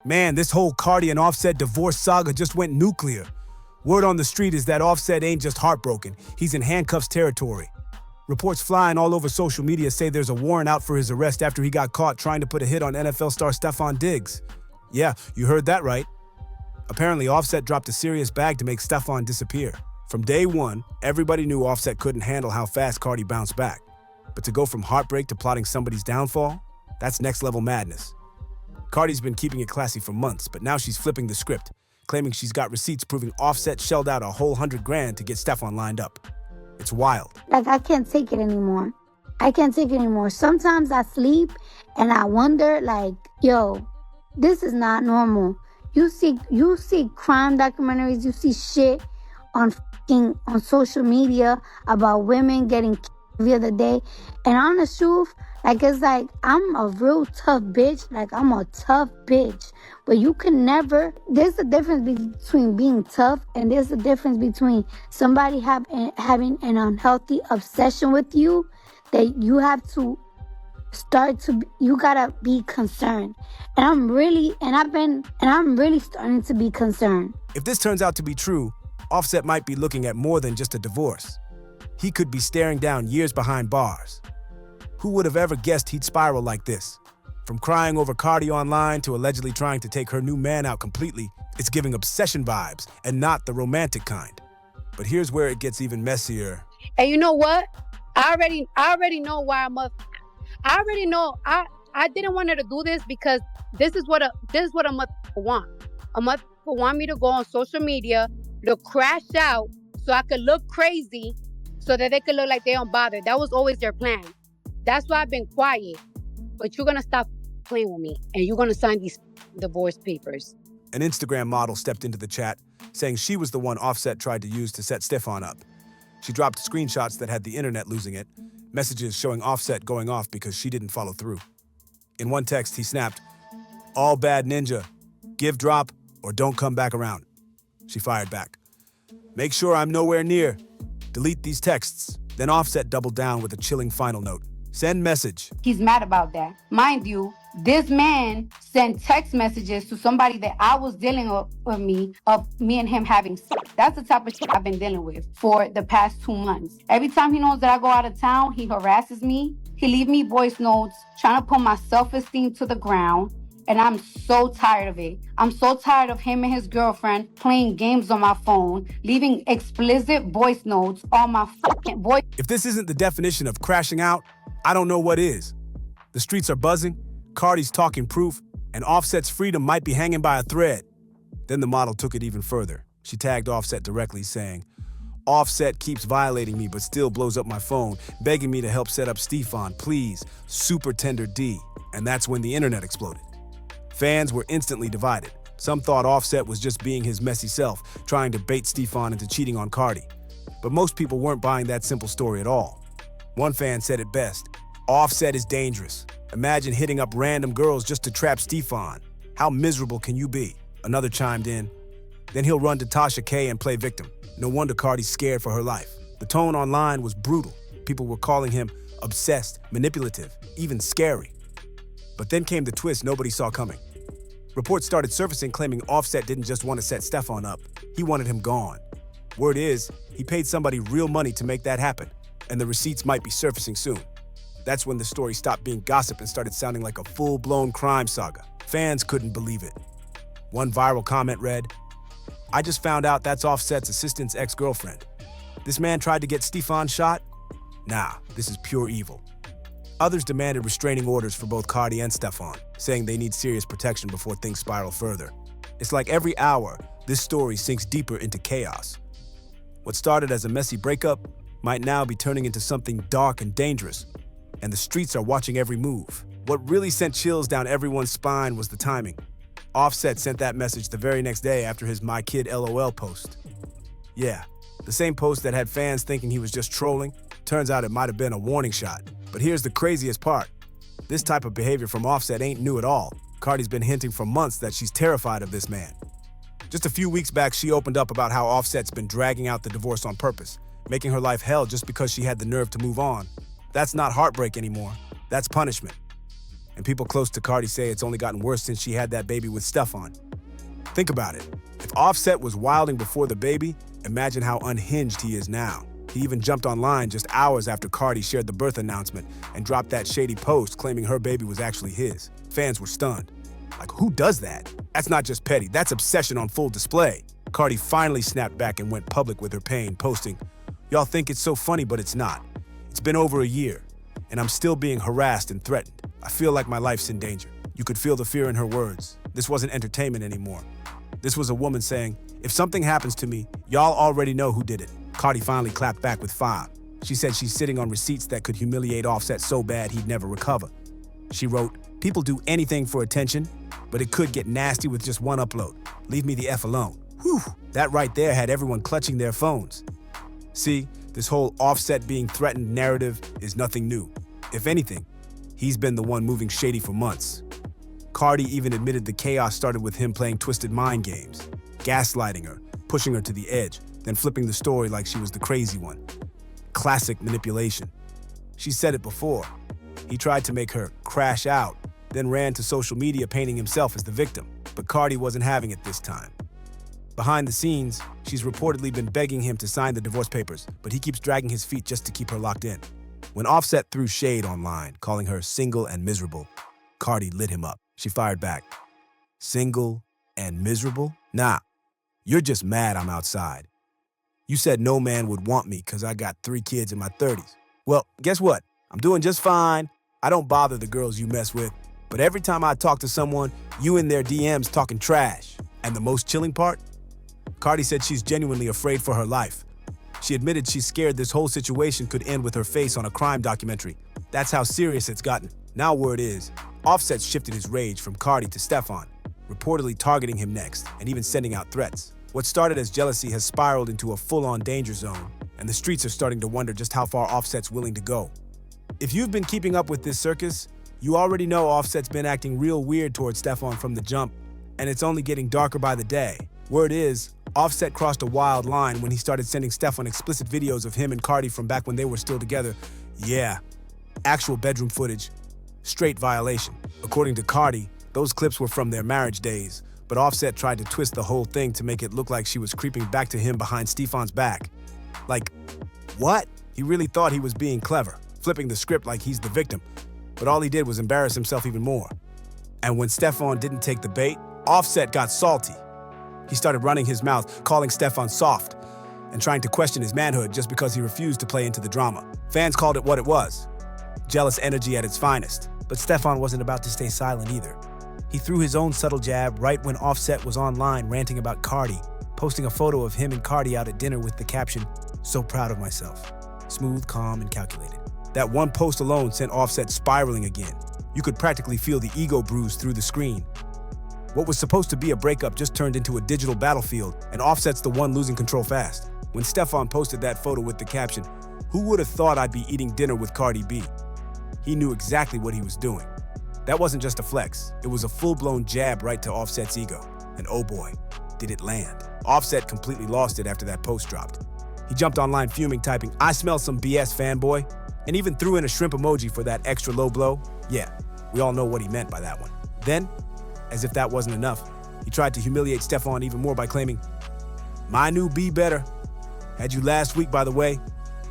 Man, this whole Cardi and Offset divorce saga just went nuclear. Word on the street is that Offset ain't just heartbroken, he's in handcuffs territory. Reports flying all over social media say there's a warrant out for his arrest after he got caught trying to put a hit on NFL star Stefon Diggs. Yeah, you heard that right. Apparently, Offset dropped a serious bag to make Stefon disappear. From day one, everybody knew Offset couldn't handle how fast Cardi bounced back. But to go from heartbreak to plotting somebody's downfall, that's next-level madness. Cardi's been keeping it classy for months, but now she's flipping the script, claiming she's got receipts proving Offset shelled out a whole $100,000 to get Stefon lined up. It's wild. I can't take it anymore. I can't take it anymore. Sometimes I sleep and I wonder, yo, this is not normal. You see crime documentaries, you see shit on social media about women getting killed the other day. And on the truth, I'm a real tough bitch. I'm a tough bitch. But you can never, there's a difference between being tough and there's a difference between somebody having an unhealthy obsession with you that you have to you gotta be concerned. And I'm really starting to be concerned. If this turns out to be true, Offset might be looking at more than just a divorce. He could be staring down years behind bars. Who would have ever guessed he'd spiral like this? From crying over Cardi online to allegedly trying to take her new man out completely, it's giving obsession vibes and not the romantic kind. But here's where it gets even messier. And you know what? I already know why I already know I didn't want her to do this because this is what a motherfucker want. A motherfucker want me to go on social media to crash out so I could look crazy so that they could look like they don't bother. That was always their plan. That's why I've been quiet. But you're going to stop playing with me and you're going to sign these divorce papers. An Instagram model stepped into the chat saying she was the one Offset tried to use to set Stefon up. She dropped screenshots that had the internet losing it, messages showing Offset going off because she didn't follow through. In one text, he snapped, "All bad ninja, give drop or don't come back around." She fired back, "Make sure I'm nowhere near. Delete these texts." Then Offset doubled down with a chilling final note. "Send message." He's mad about that. Mind you, this man sent text messages to somebody that I was dealing with me and him having sex. That's the type of shit I've been dealing with for the past 2 months. Every time he knows that I go out of town, he harasses me. He leave me voice notes, trying to put my self-esteem to the ground. And I'm so tired of it. I'm so tired of him and his girlfriend playing games on my phone, leaving explicit voice notes on my fucking voice. If this isn't the definition of crashing out, I don't know what is. The streets are buzzing, Cardi's talking proof, and Offset's freedom might be hanging by a thread. Then the model took it even further. She tagged Offset directly, saying, "Offset keeps violating me but still blows up my phone, begging me to help set up Stefon, please, super tender D." And that's when the internet exploded. Fans were instantly divided. Some thought Offset was just being his messy self, trying to bait Stefon into cheating on Cardi. But most people weren't buying that simple story at all. One fan said it best, "Offset is dangerous. Imagine hitting up random girls just to trap Stefon. How miserable can you be?" Another chimed in, "Then he'll run to Tasha K and play victim. No wonder Cardi's scared for her life." The tone online was brutal. People were calling him obsessed, manipulative, even scary. But then came the twist nobody saw coming. Reports started surfacing claiming Offset didn't just want to set Stefon up, he wanted him gone. Word is, he paid somebody real money to make that happen, and the receipts might be surfacing soon. That's when the story stopped being gossip and started sounding like a full-blown crime saga. Fans couldn't believe it. One viral comment read, "I just found out that's Offset's assistant's ex-girlfriend. This man tried to get Stefon shot? Nah, this is pure evil." Others demanded restraining orders for both Cardi and Stefon, saying they need serious protection before things spiral further. It's like every hour, this story sinks deeper into chaos. What started as a messy breakup might now be turning into something dark and dangerous, and the streets are watching every move. What really sent chills down everyone's spine was the timing. Offset sent that message the very next day after his "My Kid LOL" post. Yeah, the same post that had fans thinking he was just trolling. Turns out it might have been a warning shot. But here's the craziest part. This type of behavior from Offset ain't new at all. Cardi's been hinting for months that she's terrified of this man. Just a few weeks back, she opened up about how Offset's been dragging out the divorce on purpose, making her life hell just because she had the nerve to move on. That's not heartbreak anymore. That's punishment. And people close to Cardi say it's only gotten worse since she had that baby with Stefon. Think about it. If Offset was wilding before the baby, imagine how unhinged he is now. He even jumped online just hours after Cardi shared the birth announcement and dropped that shady post claiming her baby was actually his. Fans were stunned. Like, who does that? That's not just petty, that's obsession on full display. Cardi finally snapped back and went public with her pain, posting, "Y'all think it's so funny, but it's not. It's been over a year, and I'm still being harassed and threatened. I feel like my life's in danger." You could feel the fear in her words. This wasn't entertainment anymore. This was a woman saying, "If something happens to me, y'all already know who did it." Cardi finally clapped back with fire. She said she's sitting on receipts that could humiliate Offset so bad he'd never recover. She wrote, "People do anything for attention, but it could get nasty with just one upload. Leave me the F alone." Whew, that right there had everyone clutching their phones. See, this whole Offset being threatened narrative is nothing new. If anything, he's been the one moving shady for months. Cardi even admitted the chaos started with him playing twisted mind games, gaslighting her, pushing her to the edge, then flipping the story like she was the crazy one. Classic manipulation. She said it before. He tried to make her crash out, then ran to social media painting himself as the victim. But Cardi wasn't having it this time. Behind the scenes, she's reportedly been begging him to sign the divorce papers, but he keeps dragging his feet just to keep her locked in. When Offset threw shade online, calling her single and miserable, Cardi lit him up. She fired back. "Single and miserable? Nah, you're just mad I'm outside. You said no man would want me because I got 3 kids in my 30s. Well, guess what? I'm doing just fine. I don't bother the girls you mess with. But every time I talk to someone, you in their DMs talking trash. And the most chilling part? Cardi said she's genuinely afraid for her life. She admitted she's scared this whole situation could end with her face on a crime documentary. That's how serious it's gotten. Now word is, Offset shifted his rage from Cardi to Stefon, reportedly targeting him next and even sending out threats. What started as jealousy has spiraled into a full-on danger zone, and the streets are starting to wonder just how far Offset's willing to go. If you've been keeping up with this circus, you already know Offset's been acting real weird towards Stefon from the jump, and it's only getting darker by the day. Word is, Offset crossed a wild line when he started sending Stefon explicit videos of him and Cardi from back when they were still together. Yeah, actual bedroom footage. Straight violation. According to Cardi, those clips were from their marriage days, but Offset tried to twist the whole thing to make it look like she was creeping back to him behind Stefon's back. Like, what? He really thought he was being clever, flipping the script like he's the victim, but all he did was embarrass himself even more. And when Stefon didn't take the bait, Offset got salty. He started running his mouth, calling Stefon soft, and trying to question his manhood just because he refused to play into the drama. Fans called it what it was. Jealous energy at its finest. But Stefon wasn't about to stay silent either. He threw his own subtle jab right when Offset was online ranting about Cardi, posting a photo of him and Cardi out at dinner with the caption, "So proud of myself." Smooth, calm, and calculated. That one post alone sent Offset spiraling again. You could practically feel the ego bruise through the screen. What was supposed to be a breakup just turned into a digital battlefield, and Offset's the one losing control fast. When Stefon posted that photo with the caption, "Who would have thought I'd be eating dinner with Cardi B?" He knew exactly what he was doing. That wasn't just a flex, it was a full-blown jab right to Offset's ego. And oh boy, did it land. Offset completely lost it after that post dropped. He jumped online fuming, typing, "I smell some BS, fanboy," and even threw in a shrimp emoji for that extra low blow. Yeah, we all know what he meant by that one. Then, as if that wasn't enough, he tried to humiliate Stefon even more by claiming, "My new B better. Had you last week, by the way.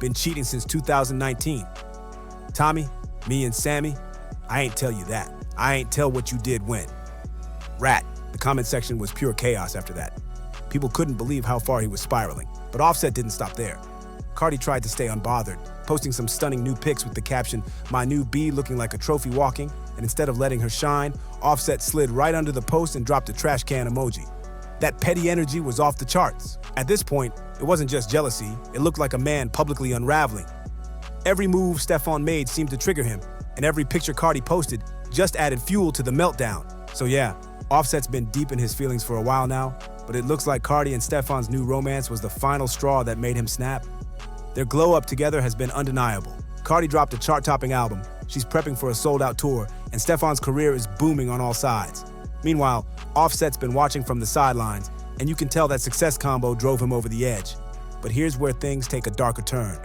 Been cheating since 2019. Tommy, me and Sammy, I ain't tell you that. I ain't tell what you did when." Rat. The comment section was pure chaos after that. People couldn't believe how far he was spiraling. But Offset didn't stop there. Cardi tried to stay unbothered, posting some stunning new pics with the caption, "My new B looking like a trophy walking," and instead of letting her shine, Offset slid right under the post and dropped a trash can emoji. That petty energy was off the charts. At this point, it wasn't just jealousy, it looked like a man publicly unraveling. Every move Stefon made seemed to trigger him, and every picture Cardi posted just added fuel to the meltdown. So yeah, Offset's been deep in his feelings for a while now, but it looks like Cardi and Stefon's new romance was the final straw that made him snap. Their glow-up together has been undeniable. Cardi dropped a chart-topping album, she's prepping for a sold-out tour, and Stefon's career is booming on all sides. Meanwhile, Offset's been watching from the sidelines, and you can tell that success combo drove him over the edge. But here's where things take a darker turn.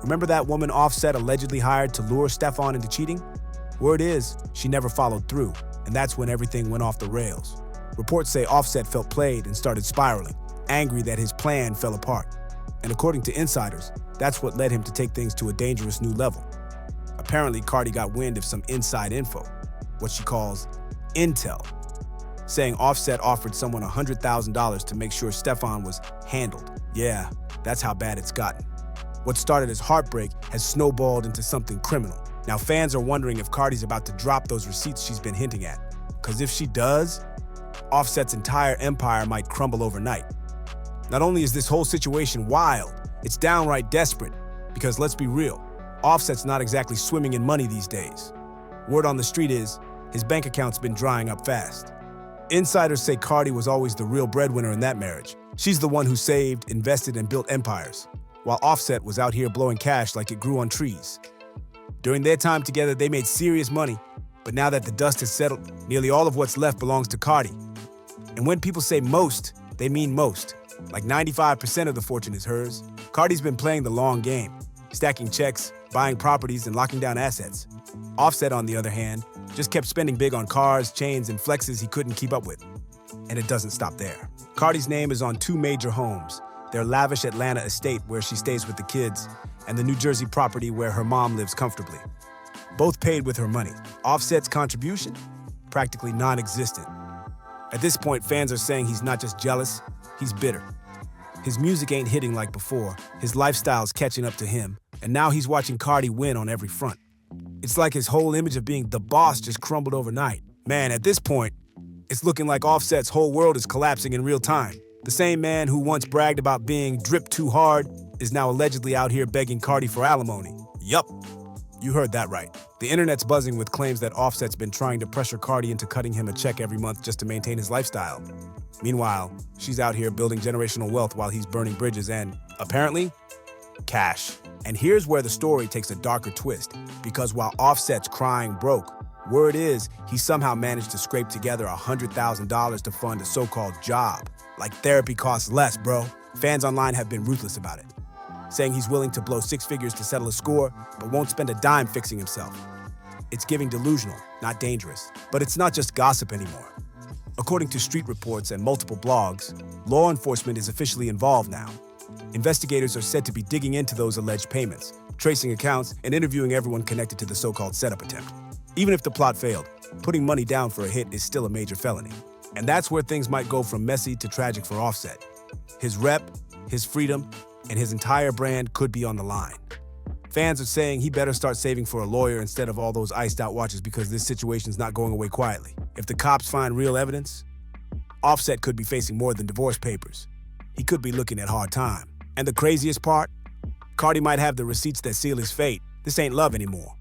Remember that woman Offset allegedly hired to lure Stefon into cheating? Word is, she never followed through, and that's when everything went off the rails. Reports say Offset felt played and started spiraling, angry that his plan fell apart. And according to insiders, that's what led him to take things to a dangerous new level. Apparently, Cardi got wind of some inside info, what she calls intel, saying Offset offered someone $100,000 to make sure Stefon was handled. Yeah, that's how bad it's gotten. What started as heartbreak has snowballed into something criminal. Now fans are wondering if Cardi's about to drop those receipts she's been hinting at. Because if she does, Offset's entire empire might crumble overnight. Not only is this whole situation wild, it's downright desperate. Because let's be real, Offset's not exactly swimming in money these days. Word on the street is, his bank account's been drying up fast. Insiders say Cardi was always the real breadwinner in that marriage. She's the one who saved, invested, and built empires, while Offset was out here blowing cash like it grew on trees. During their time together, they made serious money, but now that the dust has settled, nearly all of what's left belongs to Cardi. And when people say most, they mean most. Like 95% of the fortune is hers. Cardi's been playing the long game, stacking checks, buying properties, and locking down assets. Offset, on the other hand, just kept spending big on cars, chains, and flexes he couldn't keep up with. And it doesn't stop there. Cardi's name is on two major homes, their lavish Atlanta estate where she stays with the kids, and the New Jersey property where her mom lives comfortably. Both paid with her money. Offset's contribution? Practically non-existent. At this point, fans are saying he's not just jealous, he's bitter. His music ain't hitting like before, his lifestyle's catching up to him, and now he's watching Cardi win on every front. It's like his whole image of being the boss just crumbled overnight. Man, at this point, it's looking like Offset's whole world is collapsing in real time. The same man who once bragged about being dripped too hard is now allegedly out here begging Cardi for alimony. Yup, you heard that right. The internet's buzzing with claims that Offset's been trying to pressure Cardi into cutting him a check every month just to maintain his lifestyle. Meanwhile, she's out here building generational wealth while he's burning bridges and, apparently, cash. And here's where the story takes a darker twist, because while Offset's crying broke, word is he somehow managed to scrape together $100,000 to fund a so-called job. Like therapy costs less, bro. Fans online have been ruthless about it, saying he's willing to blow six figures to settle a score, but won't spend a dime fixing himself. It's giving delusional, not dangerous. But it's not just gossip anymore. According to street reports and multiple blogs, law enforcement is officially involved now. Investigators are said to be digging into those alleged payments, tracing accounts, and interviewing everyone connected to the so-called setup attempt. Even if the plot failed, putting money down for a hit is still a major felony. And that's where things might go from messy to tragic for Offset. His rep, his freedom, and his entire brand could be on the line. Fans are saying he better start saving for a lawyer instead of all those iced out watches because this situation's not going away quietly. If the cops find real evidence, Offset could be facing more than divorce papers. He could be looking at hard time. And the craziest part? Cardi might have the receipts that seal his fate. This ain't love anymore.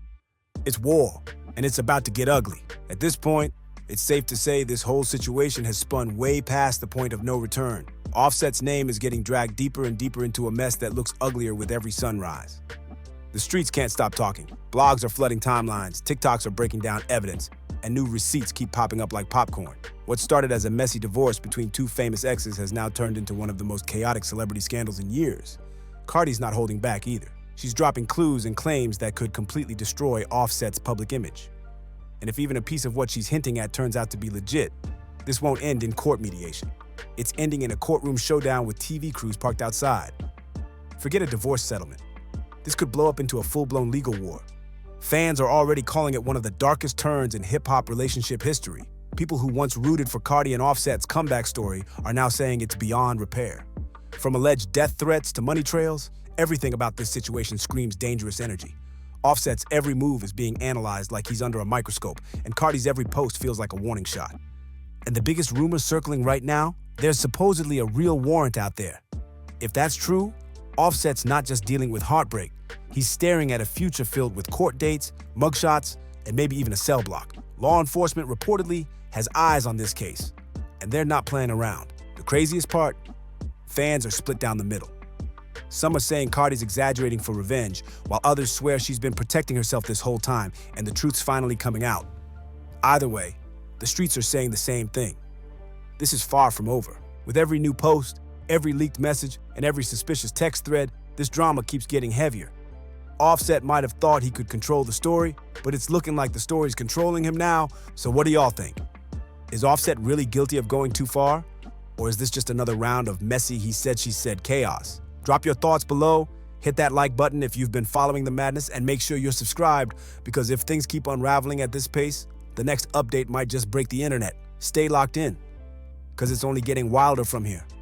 It's war, and it's about to get ugly. At this point, it's safe to say this whole situation has spun way past the point of no return. Offset's name is getting dragged deeper and deeper into a mess that looks uglier with every sunrise. The streets can't stop talking. Blogs are flooding timelines, TikToks are breaking down evidence, and new receipts keep popping up like popcorn. What started as a messy divorce between two famous exes has now turned into one of the most chaotic celebrity scandals in years. Cardi's not holding back either. She's dropping clues and claims that could completely destroy Offset's public image. And if even a piece of what she's hinting at turns out to be legit, this won't end in court mediation. It's ending in a courtroom showdown with TV crews parked outside. Forget a divorce settlement. This could blow up into a full-blown legal war. Fans are already calling it one of the darkest turns in hip-hop relationship history. People who once rooted for Cardi and Offset's comeback story are now saying it's beyond repair. From alleged death threats to money trails, everything about this situation screams dangerous energy. Offset's every move is being analyzed like he's under a microscope, and Cardi's every post feels like a warning shot. And the biggest rumor circling right now? There's supposedly a real warrant out there. If that's true, Offset's not just dealing with heartbreak. He's staring at a future filled with court dates, mugshots, and maybe even a cell block. Law enforcement reportedly has eyes on this case, and they're not playing around. The craziest part? Fans are split down the middle. Some are saying Cardi's exaggerating for revenge, while others swear she's been protecting herself this whole time and the truth's finally coming out. Either way, the streets are saying the same thing. This is far from over. With every new post, every leaked message, and every suspicious text thread, this drama keeps getting heavier. Offset might have thought he could control the story, but it's looking like the story's controlling him now. So what do y'all think? Is Offset really guilty of going too far? Or is this just another round of messy he said she said chaos? Drop your thoughts below, hit that like button if you've been following the madness, and make sure you're subscribed, because if things keep unraveling at this pace, the next update might just break the internet. Stay locked in, because it's only getting wilder from here.